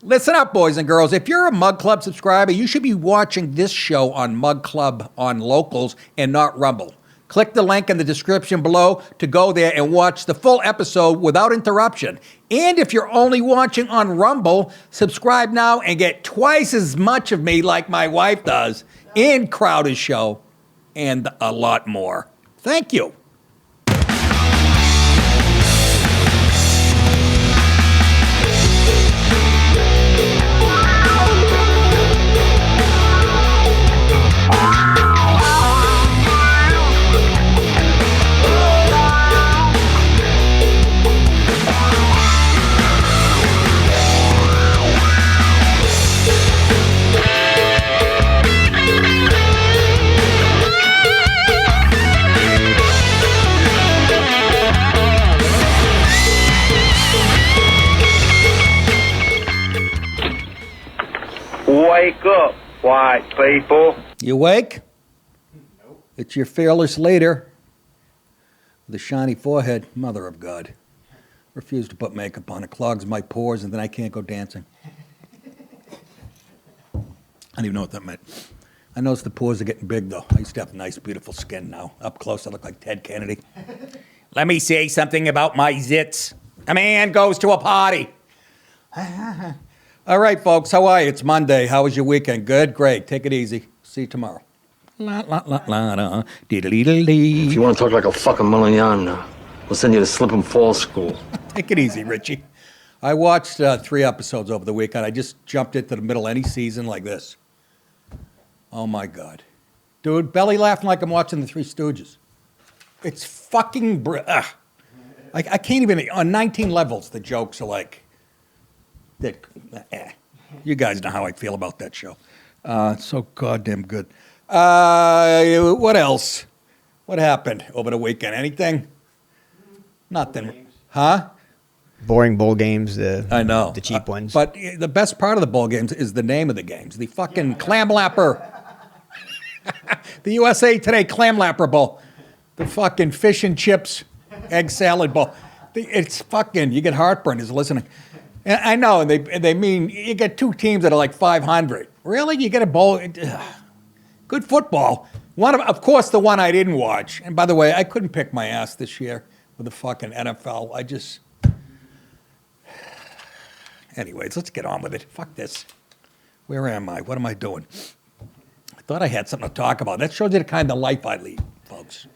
Listen up, boys and girls. If you're a Mug Club subscriber, you should be watching this show on Mug Club on Locals and not Rumble. Click the link in the description below to go there and watch the full episode without interruption. And if you're only watching on Rumble, subscribe now and get twice as much of me like my wife does in Crowder's show and a lot more. Thank you. Wake up, white people. You awake? Nope. It's your fearless leader with a shiny forehead. Mother of God. Refuse to put makeup on. It clogs my pores and then I can't go dancing. I don't even know what that meant. I noticed the pores are getting big, though. I used to have nice, beautiful skin now. Up close, I look like Ted Kennedy. Let me say something about my zits. A man goes to a party. All right, folks, how are you? It's Monday. How was your weekend? Good? Great. Take it easy. See you tomorrow. La, la, la, la, la. Diddly-diddly. If you want to talk like a fucking million, we'll send you to Slip and Fall School. Take it easy, Richie. I watched 3 episodes over the weekend. I just jumped into the middle of any season like this. Oh, my God. Dude, belly laughing like I'm watching the Three Stooges. It's fucking... I can't even... On 19 levels, the jokes are like... You guys know how I feel about that show. It's so goddamn good. What else? What happened over the weekend? Anything? Nothing. Huh? Boring bowl games. I know. The cheap ones. But the best part of the bowl games is the name of the games. The fucking Clam Lapper. The USA Today Clam Lapper Bowl. The fucking fish and chips egg salad bowl. It's fucking, you get heartburn just listening. And I know, and they mean you get 2 teams that are like 500. Really? You get a bowl? Good football. Of course, the one I didn't watch. And by the way, I couldn't pick my ass this year with the fucking NFL. Anyways, let's get on with it. Fuck this. Where am I? What am I doing? I thought I had something to talk about. That shows you the kind of life I lead, folks.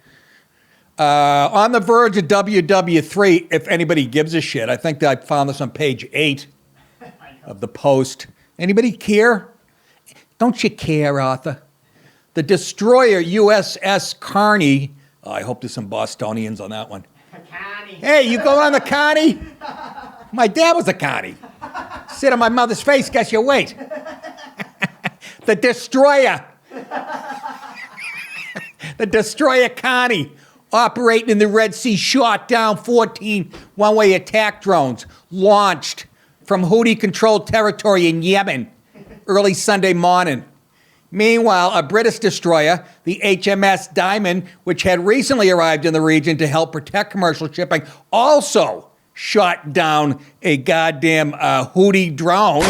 On the verge of WWIII, if anybody gives a shit. I think that I found this on page 8 of the Post. Anybody care? Don't you care, Arthur? The destroyer USS Carney. Oh, I hope there's some Bostonians on that one. Carney. Hey, you go on the Carney? My dad was a Carney. Sit on my mother's face, guess your weight. The destroyer. The destroyer Carney. Operating in the Red Sea, shot down 14 one-way attack drones launched from Houthi-controlled territory in Yemen early Sunday morning. Meanwhile, a British destroyer, the HMS Diamond, which had recently arrived in the region to help protect commercial shipping, also shot down a goddamn Houthi drone.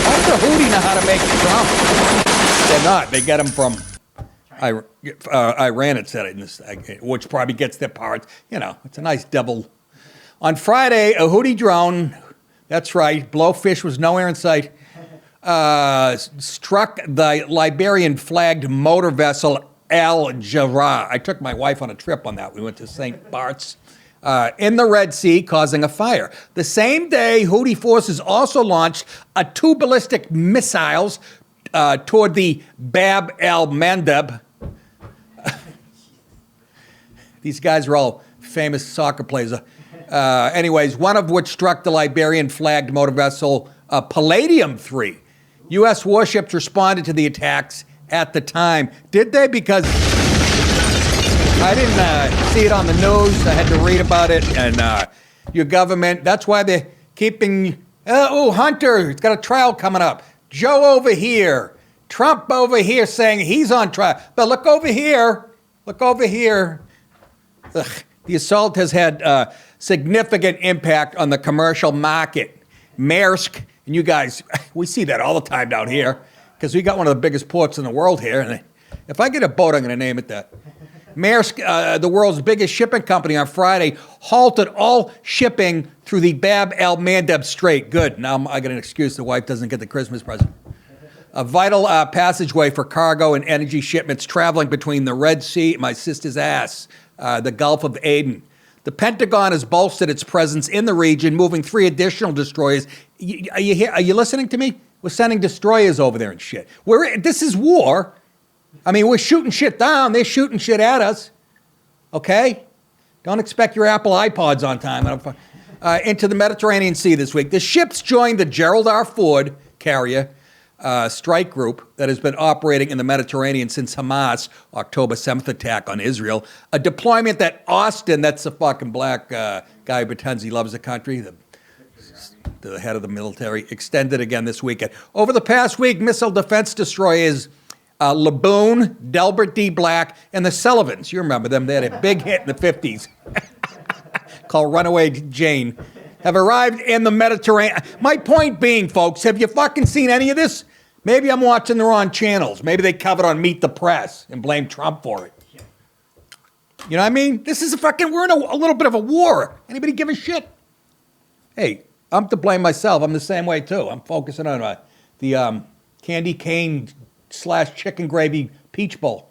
How does the Houthi know how to make drones? They're not. They get them from... Iran, it said it, which probably gets their parts. You know, it's a nice double. On Friday, a Houthi drone, that's right, Blowfish was nowhere in sight, struck the Liberian-flagged motor vessel Al Jarrah. I took my wife on a trip on that. We went to St. Bart's in the Red Sea, causing a fire. The same day, Houthi forces also launched 2 ballistic missiles toward the Bab el-Mandeb. These guys are all famous soccer players. Anyways, one of which struck the Liberian-flagged motor vessel Palladium 3. U.S. warships responded to the attacks at the time. Did they? Because I didn't see it on the news. I had to read about it. And your government, that's why they're keeping... Hunter, he's got a trial coming up. Joe over here. Trump over here saying he's on trial. But look over here. Look over here. Ugh. The assault has had significant impact on the commercial market. Maersk, and you guys, we see that all the time down here because we got one of the biggest ports in the world here. And if I get a boat, I'm going to name it that. Maersk, the world's biggest shipping company, on Friday halted all shipping through the Bab el-Mandeb Strait. Good. Now I got an excuse the wife doesn't get the Christmas present. A vital passageway for cargo and energy shipments traveling between the Red Sea, my sister's ass, the Gulf of Aden. The Pentagon has bolstered its presence in the region, moving 3 additional destroyers. Are you listening to me? We're sending destroyers over there and shit. This is war. I mean, we're shooting shit down. They're shooting shit at us. Okay? Don't expect your Apple iPods on time. Into the Mediterranean Sea this week. The ships joined the Gerald R. Ford carrier strike group that has been operating in the Mediterranean since Hamas' October 7th attack on Israel. A deployment that Austin, that's the fucking black guy who pretends he loves the country, the head of the military, extended again this weekend. Over the past week, missile defense destroyers Laboon, Delbert D. Black, and the Sullivans. You remember them. They had a big hit in the 50s called Runaway Jane. Have arrived in the Mediterranean. My point being, folks, have you fucking seen any of this? Maybe I'm watching the wrong channels. Maybe they covered on Meet the Press and blame Trump for it. You know what I mean? This is we're in a little bit of a war. Anybody give a shit? Hey, I'm to blame myself. I'm the same way, too. I'm focusing on the candy cane / chicken gravy peach bowl.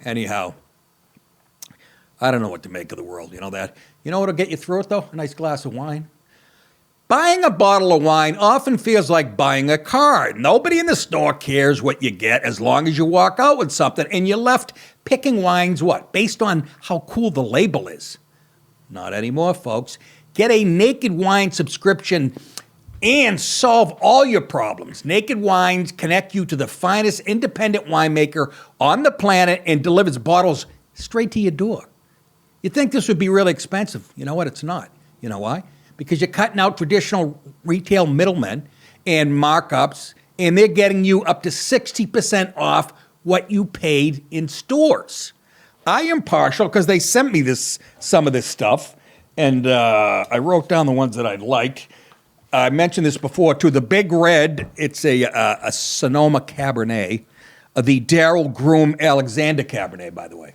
Anyhow. I don't know what to make of the world, you know that. You know what'll get you through it, though? A nice glass of wine. Buying a bottle of wine often feels like buying a car. Nobody in the store cares what you get as long as you walk out with something, and you're left picking wines, what? Based on how cool the label is. Not anymore, folks. Get a Naked Wine subscription and solve all your problems. Naked Wines connect you to the finest independent winemaker on the planet and delivers bottles straight to your door. You'd think this would be really expensive. You know what? It's not. You know why? Because you're cutting out traditional retail middlemen and markups, and they're getting you up to 60% off what you paid in stores. I am partial because they sent me some of this stuff, and I wrote down the ones that I liked. I mentioned this before, too. The Big Red, it's a Sonoma Cabernet. The Darrell Groom Alexander Cabernet, by the way.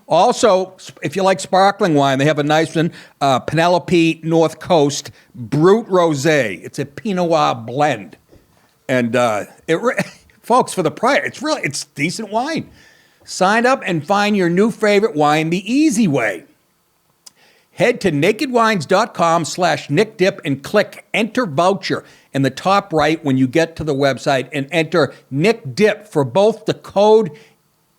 Also, if you like sparkling wine, they have a nice one, Penelope North Coast Brut Rosé. It's a Pinot Noir blend. And folks, for the price, it's decent wine. Sign up and find your new favorite wine the easy way. Head to nakedwines.com/NickDip and click Enter Voucher in the top right when you get to the website and enter NickDip for both the code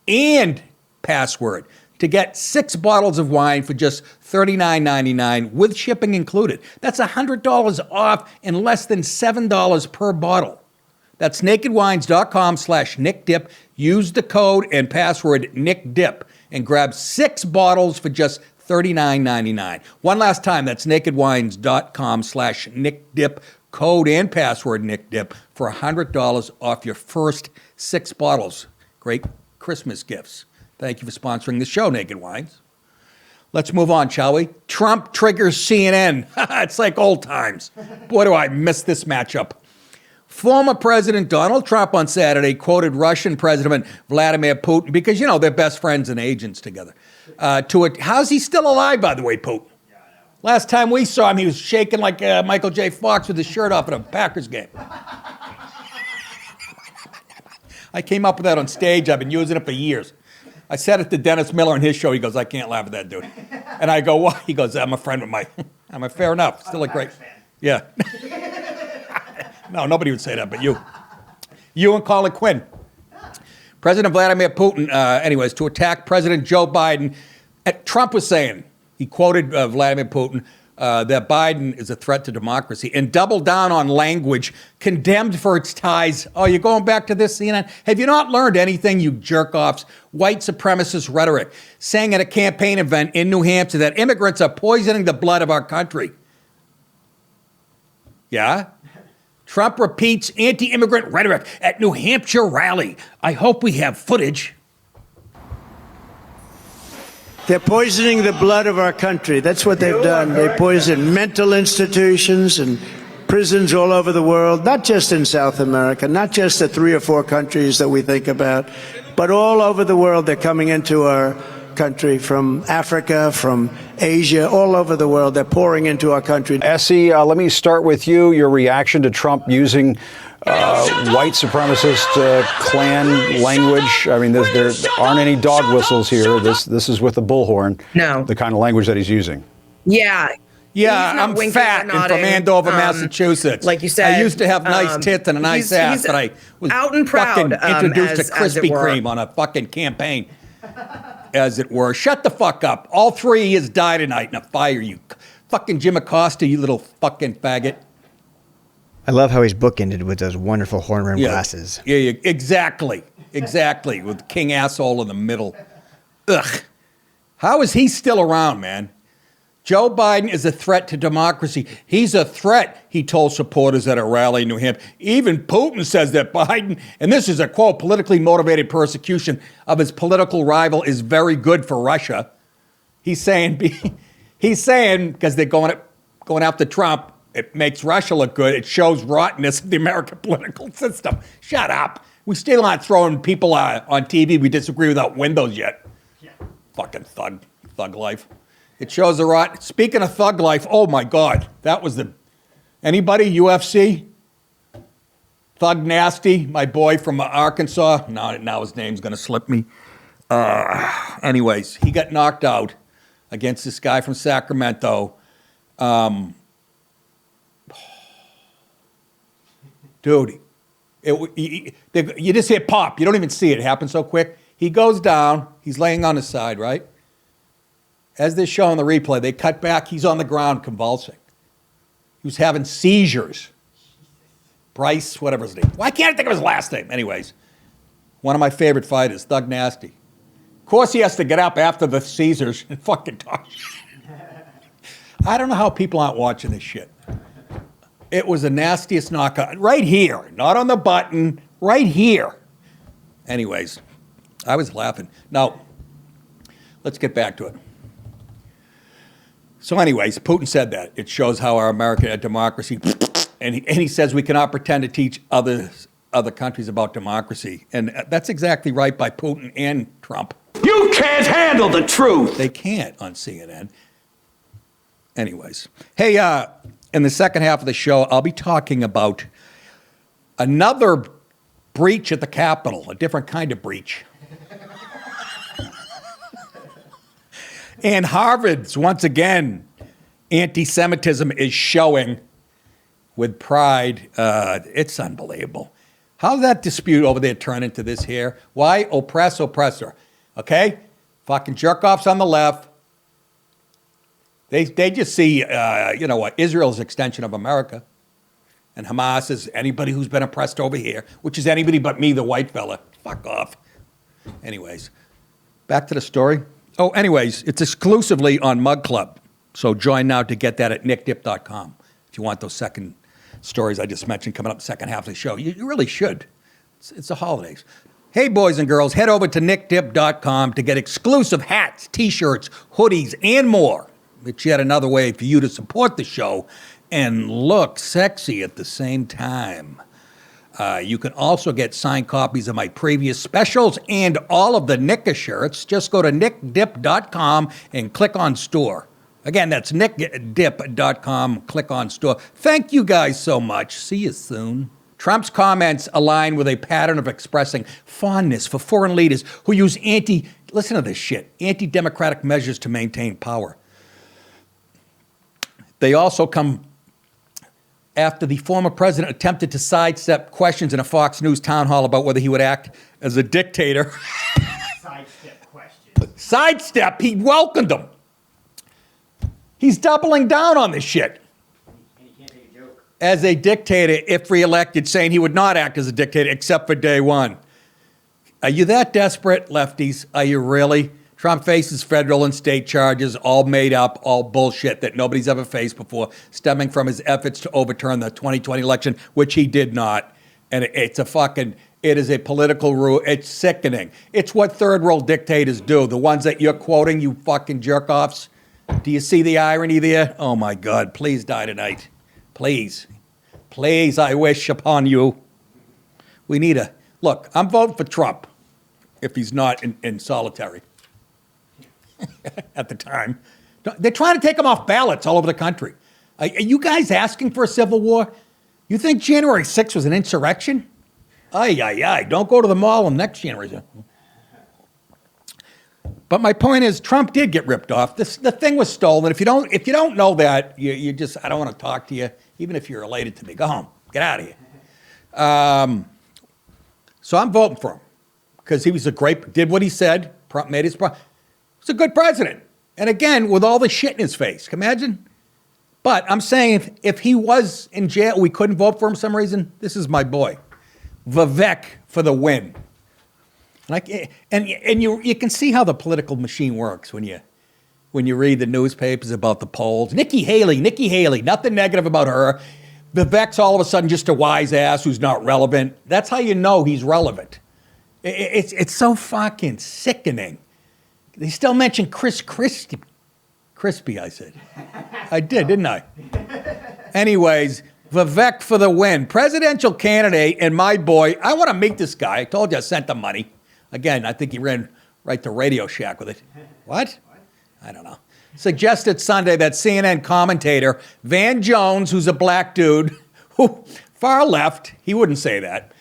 and password to get 6 bottles of wine for just $39.99 with shipping included. That's $100 off and less than $7 per bottle. That's nakedwines.com/NickDip. Use the code and password NickDip and grab 6 bottles for just $39.99. One last time, that's nakedwines.com/NickDip. Code and password NickDip for $100 off your first 6 bottles. Great Christmas gifts. Thank you for sponsoring the show, Naked Wines. Let's move on, shall we? Trump triggers CNN. It's like old times. Boy, do I miss this matchup. Former President Donald Trump on Saturday quoted Russian President Vladimir Putin, because, you know, they're best friends and agents together. How's he still alive, by the way, Putin? Yeah, I know. Last time we saw him, he was shaking like Michael J. Fox with his shirt off at a Packers game. I came up with that on stage. I've been using it for years. I said it to Dennis Miller on his show. He goes, I can't laugh at that dude. And I go, why? He goes, I'm a friend of mine. I'm a fair enough. Still a great. Yeah. No, nobody would say that, but you. You and Colin Quinn. President Vladimir Putin, anyways, to attack President Joe Biden. Trump was saying, he quoted Vladimir Putin, that Biden is a threat to democracy and doubled down on language condemned for its ties. Oh, you're going back to this, CNN? Have you not learned anything, you jerk-offs? White supremacist rhetoric, saying at a campaign event in New Hampshire that immigrants are poisoning the blood of our country. Yeah? Trump repeats anti-immigrant rhetoric at New Hampshire rally. I hope we have footage. They're poisoning the blood of our country. That's what they've done. They poison mental institutions and prisons all over the world, not just in South America, not just the 3 or 4 countries that we think about, but all over the world. They're coming into our country from Africa, from Asia, all over the world. They're pouring into our country. Essie, let me start with you. Your reaction to Trump using white supremacist Klan language. I mean, there aren't any dog whistles here. This is with the bullhorn. No. The kind of language that he's using. Yeah. Yeah, I'm fat and from Andover, Massachusetts. Like you said, I used to have nice tits and a nice ass, but I was out and proud, fucking introduced to as Krispy it were. Kreme on a fucking campaign, as it were. Shut the fuck up. All 3 of you die tonight in a fire, you fucking Jim Acosta, you little fucking faggot. I love how he's bookended with those wonderful horn-rimmed glasses. Yeah, exactly, with King Asshole in the middle. Ugh. How is he still around, man? Joe Biden is a threat to democracy. He's a threat, he told supporters at a rally in New Hampshire. Even Putin says that Biden, and this is a quote, politically motivated persecution of his political rival is very good for Russia. He's saying, because they're going after Trump, it makes Russia look good. It shows rottenness of the American political system. Shut up. We still aren't throwing people on TV we disagree without windows yet. Yeah. Fucking thug life. It shows the rot. Speaking of thug life, oh my God, that was anybody UFC? Thug Nasty, my boy from Arkansas. Now his name's gonna slip me. Anyways, he got knocked out against this guy from Sacramento. Dude, you just hear pop. You don't even see it. It happens so quick. He goes down. He's laying on his side, right? As they're showing the replay, they cut back. He's on the ground convulsing. He was having seizures. Bryce, whatever his name. Why can't I think of his last name? Anyways, one of my favorite fighters, Thug Nasty. Of course, he has to get up after the seizures and fucking talk. I don't know how people aren't watching this shit. It was the nastiest knockout. Right here. Not on the button. Right here. Anyways, I was laughing. Now, let's get back to it. So anyways, Putin said that. It shows how our American democracy, and he says we cannot pretend to teach other countries about democracy. And that's exactly right by Putin and Trump. You can't handle the truth. They can't on CNN. Anyways. Hey, in the second half of the show, I'll be talking about another breach at the Capitol, a different kind of breach. And Harvard's, once again, anti-Semitism is showing with pride. It's unbelievable. How's that dispute over there turn into this here? Why? Oppressor. Okay? Fucking jerk-offs on the left. They just see, Israel's extension of America. And Hamas is anybody who's been oppressed over here, which is anybody but me, the white fella. Fuck off. Anyways, back to the story. Oh, anyways, it's exclusively on Mug Club. So join now to get that at nickdip.com. If you want those second stories I just mentioned coming up second half of the show. You really should. It's the holidays. Hey, boys and girls, head over to nickdip.com to get exclusive hats, T-shirts, hoodies, and more. It's yet another way for you to support the show and look sexy at the same time. You can also get signed copies of my previous specials and all of the Nicka shirts. Just go to nickdip.com and click on store. Again, that's nickdip.com, click on store. Thank you guys so much. See you soon. Trump's comments align with a pattern of expressing fondness for foreign leaders who use listen to this shit, anti-democratic measures to maintain power. They also come after the former president attempted to sidestep questions in a Fox News town hall about whether he would act as a dictator. Sidestep questions. Sidestep, he welcomed them. He's doubling down on this shit. And you can't take a joke. As a dictator, if reelected, saying he would not act as a dictator except for day one. Are you that desperate, lefties? Are you really? Trump faces federal and state charges, all made up, all bullshit that nobody's ever faced before, stemming from his efforts to overturn the 2020 election, which he did not. And it's a fucking, It is a political rule. It's sickening. It's what third world dictators do. The ones that you're quoting, you fucking jerk-offs. Do you see the irony there? Oh, my God. Please die tonight. Please. Please, I wish upon you. We need a... Look, I'm voting for Trump if he's not in solitary at the time. They're trying to take him off ballots all over the country. Are you guys asking for a civil war? You think January 6th was an insurrection? Ay. Don't go to the mall on next January. But my point is, Trump did get ripped off. The thing was stolen. If you don't know that, you just, I don't want to talk to you, even if you're related to me. Go home. Get out of here. So I'm voting for him because he was did what he said, made his point. He's a good president. And again, with all the shit in his face. Can you imagine? But I'm saying if he was in jail, we couldn't vote for him for some reason. This is my boy. Vivek for the win. And you can see how the political machine works when you read the newspapers about the polls. Nikki Haley, nothing negative about her. Vivek's all of a sudden just a wise ass who's not relevant. That's how you know he's relevant. It's so fucking sickening. They still mention Chris Christie. Crispy, I said. I did, didn't I? Anyways, Vivek for the win. Presidential candidate and my boy. I want to meet this guy. I told you I sent the money. Again, I think he ran right to Radio Shack with it. What? I don't know. Suggested Sunday that CNN commentator Van Jones, who's a black dude, who far left, he wouldn't say that.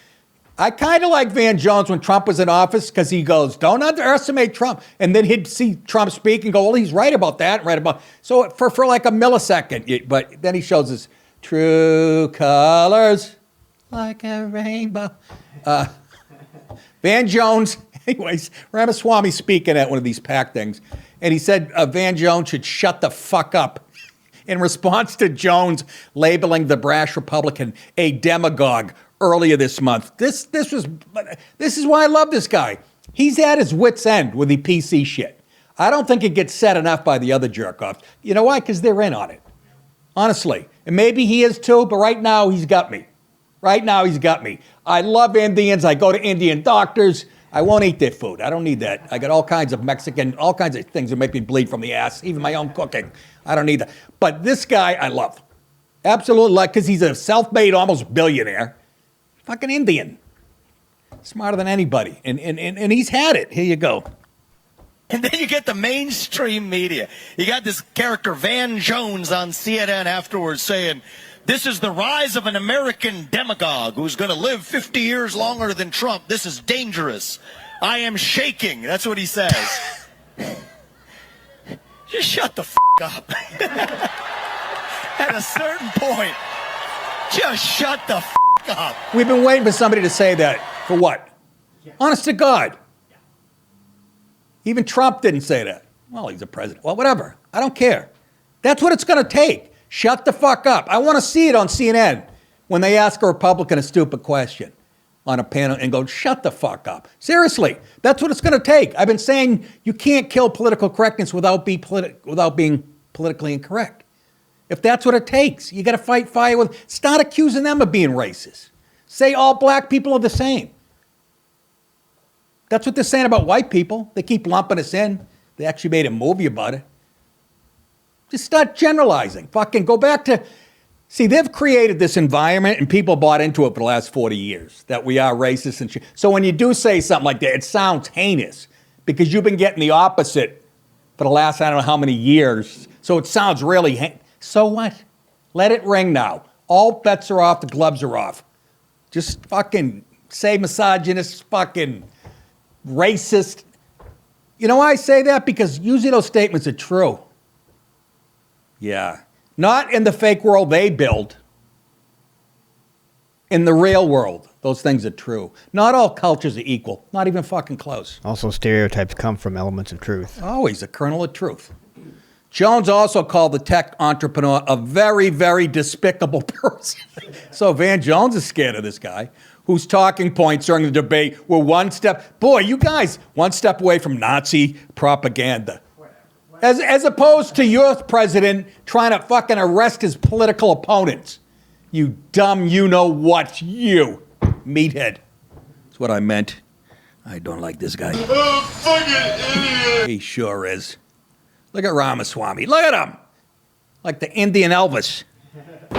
I kind of like Van Jones when Trump was in office because he goes, don't underestimate Trump. And then he'd see Trump speak and go, well, he's right about that, right about. So for like a millisecond, but then he shows his true colors like a rainbow. Van Jones, anyways, Ramaswamy speaking at one of these PAC things, and he said Van Jones should shut the fuck up in response to Jones labeling the brash Republican a demagogue earlier this month. This is why I love this guy. He's at his wit's end with the PC shit. I don't think it gets said enough by the other jerk-offs. You know why? Because they're in on it. Honestly. And maybe he is too, but right now he's got me. Right now he's got me. I love Indians. I go to Indian doctors. I won't eat their food. I don't need that. I got all kinds of Mexican, all kinds of things that make me bleed from the ass, even my own cooking. I don't need that. But this guy I love. Absolutely love, because he's a self-made almost billionaire. Fucking Indian. Smarter than anybody. And he's had it. Here you go. And then you get the mainstream media. You got this character, Van Jones, on CNN afterwards saying, this is the rise of an American demagogue who's going to live 50 years longer than Trump. This is dangerous. I am shaking. That's what he says. Just shut the f*** up. At a certain point, just shut the f*** up. We've been waiting for somebody to say that. For what? Honest to God. Even Trump didn't say that. Well, he's a president. Well, whatever. I don't care. That's what it's going to take. Shut the fuck up. I want to see it on CNN when they ask a Republican a stupid question on a panel and go, shut the fuck up. Seriously, that's what it's going to take. I've been saying you can't kill political correctness without being politically incorrect. If that's what it takes, you got to fight fire with. Start accusing them of being racist. Say all black people are the same. That's what they're saying about white people. They keep lumping us in. They actually made a movie about it. Just start generalizing. Fucking go back to... See, they've created this environment and people bought into it for the last 40 years, that we are racist and shit. So when you do say something like that, it sounds heinous because you've been getting the opposite for the last, I don't know how many years. So it sounds really heinous. So what? Let it ring now. All bets are off. The gloves are off. Just fucking say misogynist, fucking racist. You know why I say that? Because usually those statements are true. Yeah. Not in the fake world they build. In the real world, those things are true. Not all cultures are equal. Not even fucking close. Also, stereotypes come from elements of truth. Always a kernel of truth. Jones also called the tech entrepreneur a very, very despicable person. So Van Jones is scared of this guy, whose talking points during the debate were one step away from Nazi propaganda. As opposed to your president trying to fucking arrest his political opponents. You dumb you-know-what, you meathead. That's what I meant. I don't like this guy. Fucking idiot. He sure is. Look at Ramaswamy. Look at him. Like the Indian Elvis.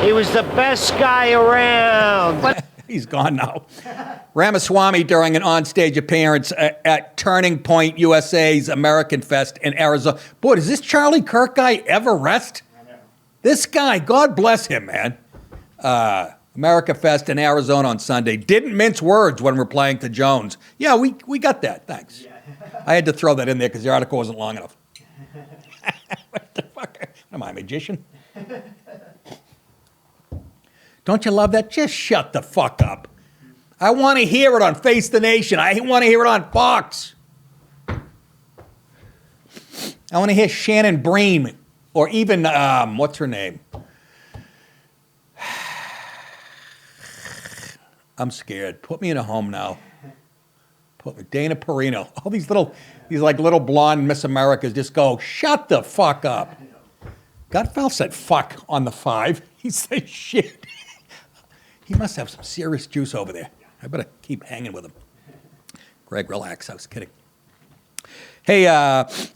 He was the best guy around. He's gone now. Ramaswamy during an onstage appearance at Turning Point USA's American Fest in Arizona. Boy, does this Charlie Kirk guy ever rest? This guy, God bless him, man. America Fest in Arizona on Sunday. Didn't mince words when we're playing to Jones. Yeah, we got that. Thanks. I had to throw that in there because the article wasn't long enough. What the fuck? Am I a magician? Don't you love that? Just shut the fuck up. I want to hear it on Face the Nation. I want to hear it on Fox. I want to hear Shannon Bream or even, what's her name? I'm scared. Put me in a home now. Put me, Dana Perino. All these little blonde Miss Americas just go, shut the fuck up. Gutfeld said fuck on the 5. He said shit. He must have some serious juice over there. I better keep hanging with him. Greg, relax. I was kidding. Hey,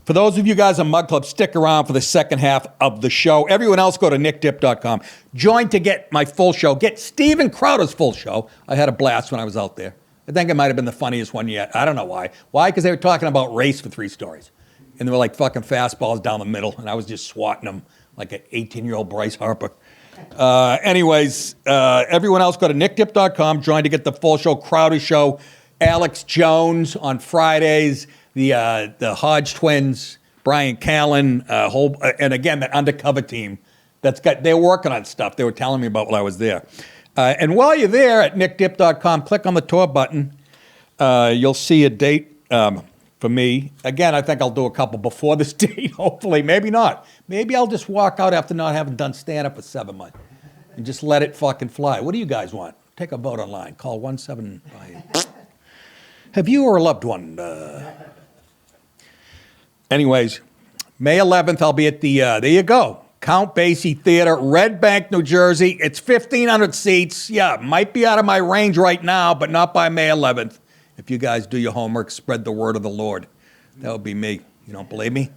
for those of you guys on Mug Club, stick around for the second half of the show. Everyone else, go to nickdip.com. Join to get my full show. Get Steven Crowder's full show. I had a blast when I was out there. I think it might have been the funniest one yet. I don't know why. Why? Because they were talking about race for 3 stories. And they were like fucking fastballs down the middle. And I was just swatting them like an 18-year-old Bryce Harper. Anyways, everyone else, go to nickdip.com. Join to get the full show. Crowder Show. Alex Jones on Fridays. The Hodge Twins. Bryan Callen. And again, that undercover team. They're working on stuff. They were telling me about while I was there. And while you're there at nickdip.com, click on the tour button. You'll see a date for me. Again, I think I'll do a couple before this date, hopefully. Maybe not. Maybe I'll just walk out after not having done stand-up for 7 months and just let it fucking fly. What do you guys want? Take a vote online. Call 175. Have you or a loved one? Anyways, May 11th, I'll be at the, there you go, Count Basie Theater, Red Bank, New Jersey. It's 1,500 seats. Yeah, might be out of my range right now, but not by May 11th. If you guys do your homework, spread the word of the Lord. That would be me. You don't believe me?